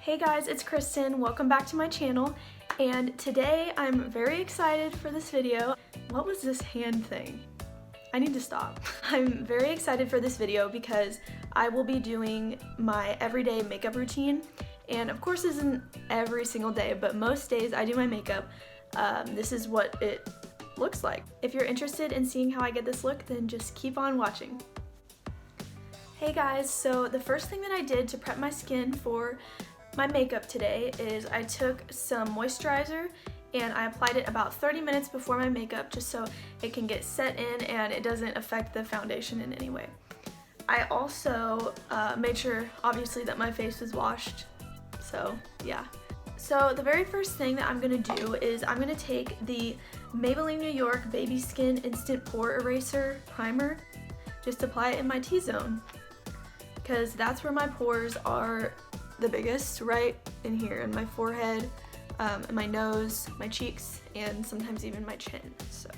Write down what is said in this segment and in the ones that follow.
Hey guys, it's Kristen. Welcome back to my channel, and today I'm very excited for this video. What was this hand thing? I need to stop. I'm very excited for this video because I will be doing my everyday makeup routine, and of course this isn't every single day, but most days I do my makeup. This is what it looks like. If you're interested in seeing how I get this look, then just keep on watching. Hey guys, so the first thing that I did to prep my skin for my makeup today is I took some moisturizer and I applied it about 30 minutes before my makeup just so it can get set in and it doesn't affect the foundation in any way. I also made sure obviously that my face was washed, so yeah. So the very first thing that I'm gonna do is I'm gonna take the Maybelline New York Baby Skin Instant Pore Eraser Primer, just apply it in my T-zone because that's where my pores are the biggest, right in here, in my forehead, and my nose, my cheeks, and sometimes even my chin. So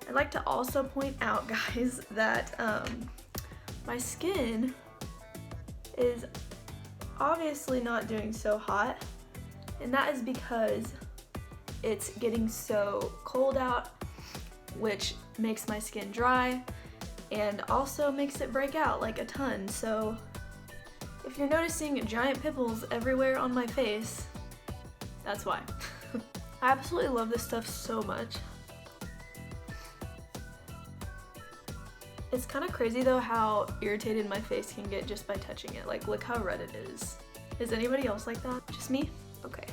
I'd like to also point out, guys, that my skin is obviously not doing so hot, and that is because it's getting so cold out, which makes my skin dry and also makes it break out like a ton. So if you're noticing giant pimples everywhere on my face, that's why. I absolutely love this stuff so much. It's kind of crazy though how irritated my face can get just by touching it. Like, look how red it is. Is anybody else like that? Just me? Okay.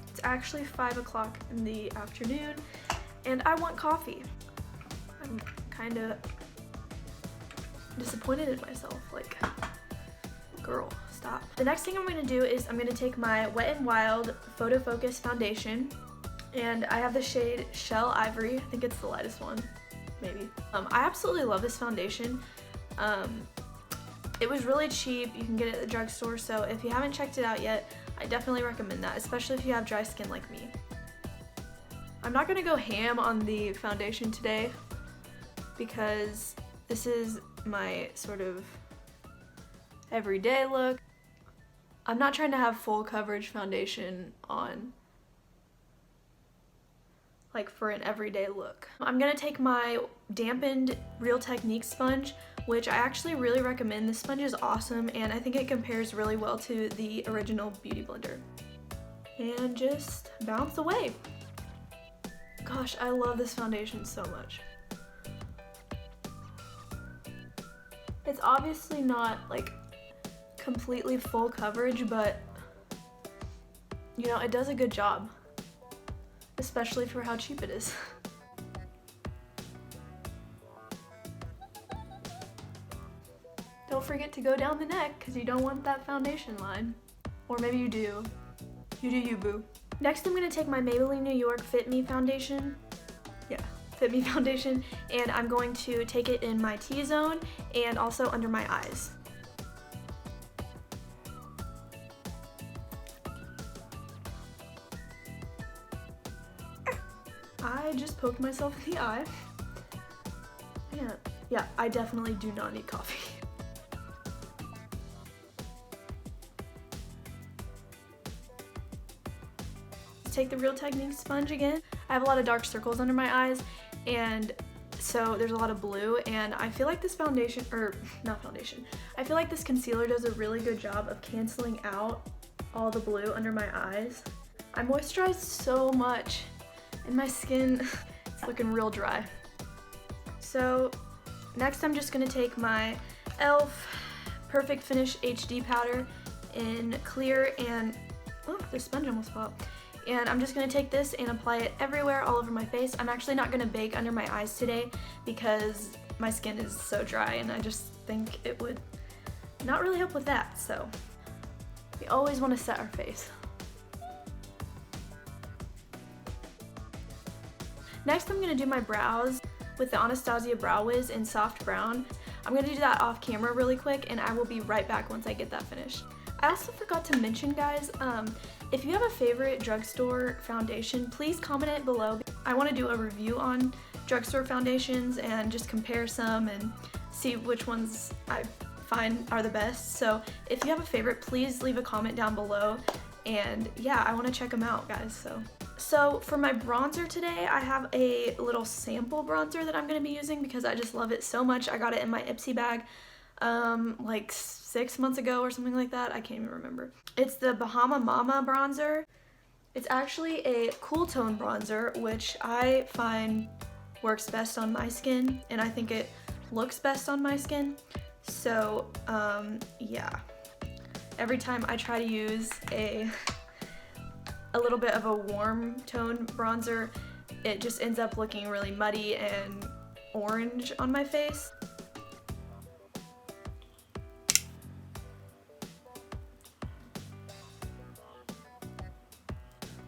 It's actually 5 o'clock in the afternoon and I want coffee. I'm kind of disappointed in myself. Like, girl, stop. The next thing I'm going to do is I'm going to take my Wet n Wild Photo Focus foundation, and I have the shade Shell Ivory. I think it's the lightest one, maybe. I absolutely love this foundation. It was really cheap. You can get it at the drugstore, so if you haven't checked it out yet, I definitely recommend that, especially if you have dry skin like me. I'm not going to go ham on the foundation today because this is my sort of everyday look. I'm not trying to have full coverage foundation on, like, for an everyday look. I'm gonna take my dampened Real Techniques sponge, which I actually really recommend. This sponge is awesome and I think it compares really well to the original Beauty Blender. And just bounce away. Gosh, I love this foundation so much. It's obviously not like completely full coverage, but you know, it does a good job, especially for how cheap it is. Don't forget to go down the neck because you don't want that foundation line. Or maybe you do. You do you, boo. Next I'm going to take my Maybelline New York Fit Me foundation. Yeah. Fit Me foundation, and I'm going to take it in my T-zone and also under my eyes. I just poked myself in the eye. Man, yeah, I definitely do not need coffee. Take the Real Techniques sponge again. I have a lot of dark circles under my eyes, and so there's a lot of blue, and I feel like this foundation, or not foundation, I feel like this concealer does a really good job of canceling out all the blue under my eyes. I moisturized so much and my skin is looking real dry. So next I'm just gonna take my e.l.f. Perfect Finish HD powder in clear, and oh, the sponge almost fell out. And I'm just going to take this and apply it everywhere, all over my face. I'm actually not going to bake under my eyes today because my skin is so dry and I just think it would not really help with that. So we always want to set our face. Next I'm going to do my brows with the Anastasia Brow Wiz in Soft Brown. I'm going to do that off camera really quick and I will be right back once I get that finished. I also forgot to mention, guys, if you have a favorite drugstore foundation, please comment it below. I want to do a review on drugstore foundations and just compare some and see which ones I find are the best. So if you have a favorite, please leave a comment down below. And yeah, I want to check them out, guys. So for my bronzer today, I have a little sample bronzer that I'm going to be using because I just love it so much. I got it in my Ipsy bag like 6 months ago or something like that. I can't even remember. It's the Bahama Mama bronzer. It's actually a cool tone bronzer, which I find works best on my skin, and I think it looks best on my skin. So yeah, every time I try to use a little bit of a warm tone bronzer, it just ends up looking really muddy and orange on my face.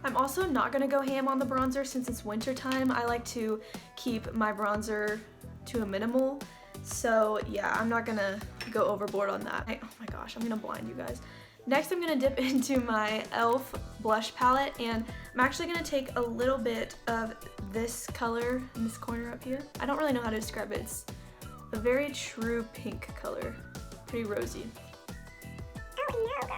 I'm also not going to go ham on the bronzer since it's winter time. I like to keep my bronzer to a minimal. So yeah, I'm not going to go overboard on that. Oh my gosh, I'm going to blind you guys. Next, I'm going to dip into my e.l.f. blush palette, and I'm actually going to take a little bit of this color in this corner up here. I don't really know how to describe it. It's a very true pink color. Pretty rosy. Oh no, girl.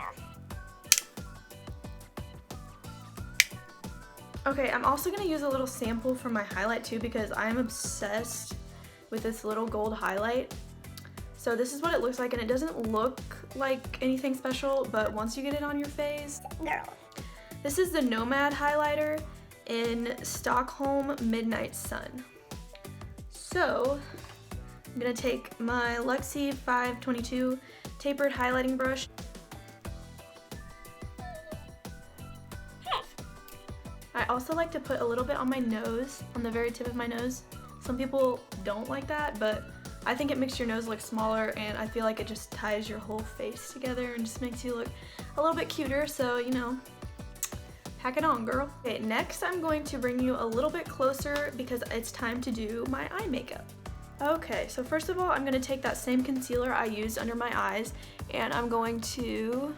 Okay, I'm also going to use a little sample from my highlight too because I am obsessed with this little gold highlight. So this is what it looks like, and it doesn't look like anything special, but once you get it on your face, Girl. This is the Nomad highlighter in Stockholm Midnight Sun. So I'm gonna take my Luxie 522 tapered highlighting brush. I also like to put a little bit on my nose, on the very tip of my nose. Some people don't like that, but I think it makes your nose look smaller, and I feel like it just ties your whole face together and just makes you look a little bit cuter, so you know, pack it on, girl. Okay, next I'm going to bring you a little bit closer because it's time to do my eye makeup. Okay, so first of all, I'm going to take that same concealer I used under my eyes, and I'm going to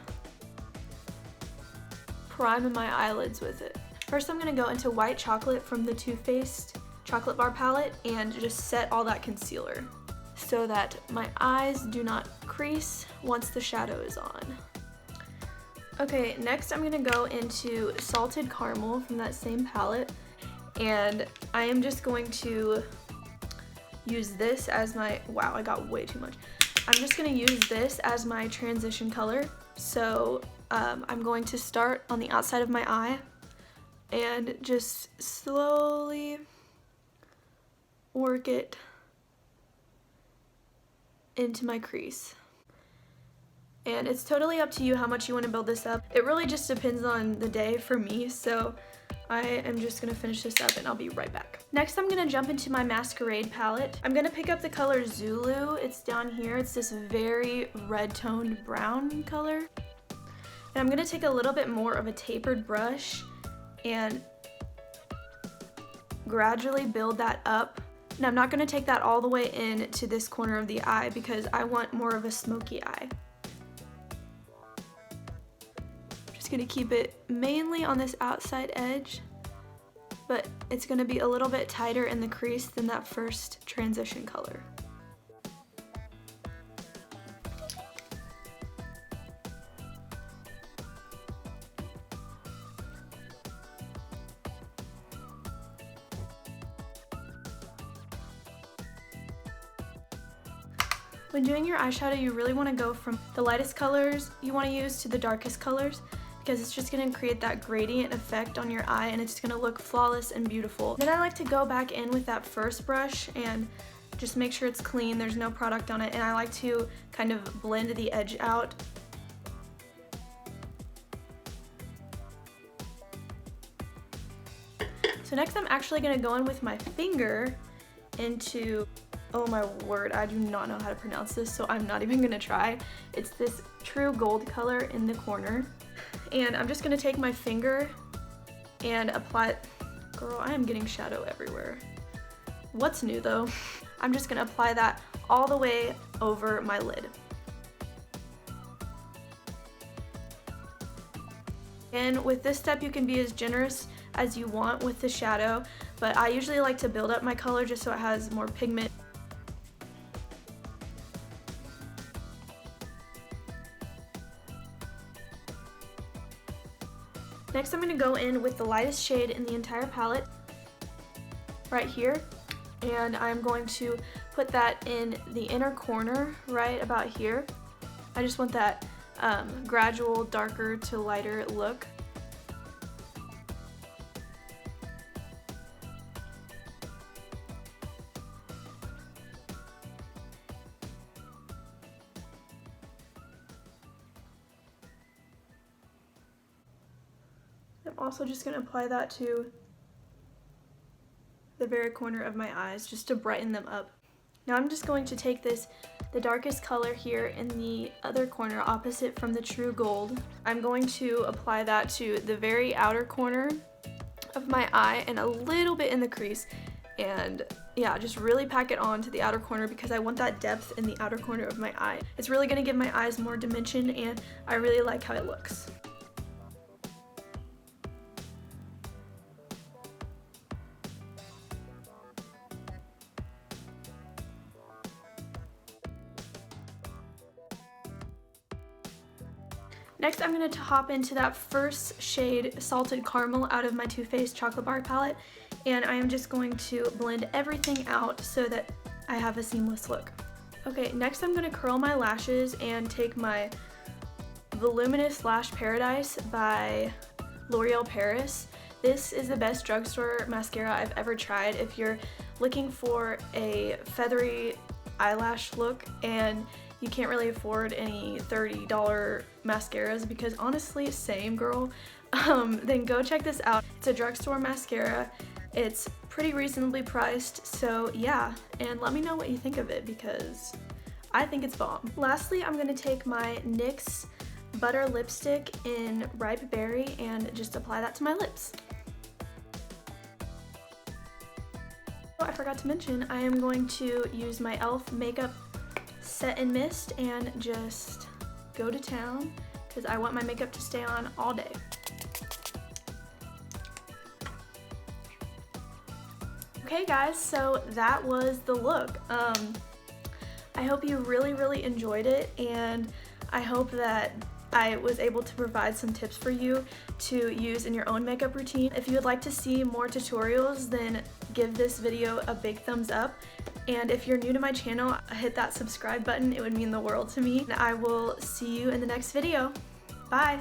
prime my eyelids with it. First, I'm going to go into White Chocolate from the Too Faced Chocolate Bar palette and just set all that concealer so that my eyes do not crease once the shadow is on. Okay, next I'm going to go into Salted Caramel from that same palette, and I am just going to use this as my, wow, I got way too much. I'm just going to use this as my transition color. So I'm going to start on the outside of my eye and just slowly work it into my crease. And it's totally up to you how much you want to build this up. It really just depends on the day for me, so I am just gonna finish this up and I'll be right back. Next, I'm gonna jump into my Masquerade palette. I'm gonna pick up the color Zulu. It's down here. It's this very red toned brown color. And I'm gonna take a little bit more of a tapered brush and gradually build that up. And I'm not gonna take that all the way in to this corner of the eye because I want more of a smoky eye. Just gonna keep it mainly on this outside edge, but it's gonna be a little bit tighter in the crease than that first transition color. When doing your eyeshadow, you really want to go from the lightest colors you want to use to the darkest colors because it's just going to create that gradient effect on your eye and it's going to look flawless and beautiful. Then I like to go back in with that first brush and just make sure it's clean, there's no product on it, and I like to kind of blend the edge out. So next I'm actually going to go in with my finger into, oh my word, I do not know how to pronounce this, so I'm not even gonna try. It's this true gold color in the corner. And I'm just gonna take my finger and apply, girl, I am getting shadow everywhere. What's new though? I'm just gonna apply that all the way over my lid. And with this step, you can be as generous as you want with the shadow, but I usually like to build up my color just so it has more pigment. Next I'm going to go in with the lightest shade in the entire palette, right here, and I'm going to put that in the inner corner right about here. I just want that gradual darker to lighter look. I'm also just going to apply that to the very corner of my eyes just to brighten them up. Now I'm just going to take the darkest color here in the other corner opposite from the True Gold. I'm going to apply that to the very outer corner of my eye and a little bit in the crease, and yeah, just really pack it on to the outer corner because I want that depth in the outer corner of my eye. It's really going to give my eyes more dimension and I really like how it looks. Next, I'm going to hop into that first shade, Salted Caramel, out of my Too Faced Chocolate Bar palette, and I am just going to blend everything out so that I have a seamless look. Okay, next I'm going to curl my lashes and take my Voluminous Lash Paradise by L'Oreal Paris. This is the best drugstore mascara I've ever tried if you're looking for a feathery eyelash look and you can't really afford any $30 mascaras, because honestly, same girl, then go check this out. It's a drugstore mascara. It's pretty reasonably priced, so yeah, and let me know what you think of it because I think it's bomb. Lastly, I'm going to take my NYX Butter Lipstick in Ripe Berry and just apply that to my lips. Oh, I forgot to mention, I am going to use my e.l.f. makeup Set and Mist and just go to town because I want my makeup to stay on all day. Okay guys, so that was the look. I hope you really enjoyed it, and I hope that I was able to provide some tips for you to use in your own makeup routine. If you would like to see more tutorials, then give this video a big thumbs up. And if you're new to my channel, hit that subscribe button. It would mean the world to me. And I will see you in the next video. Bye!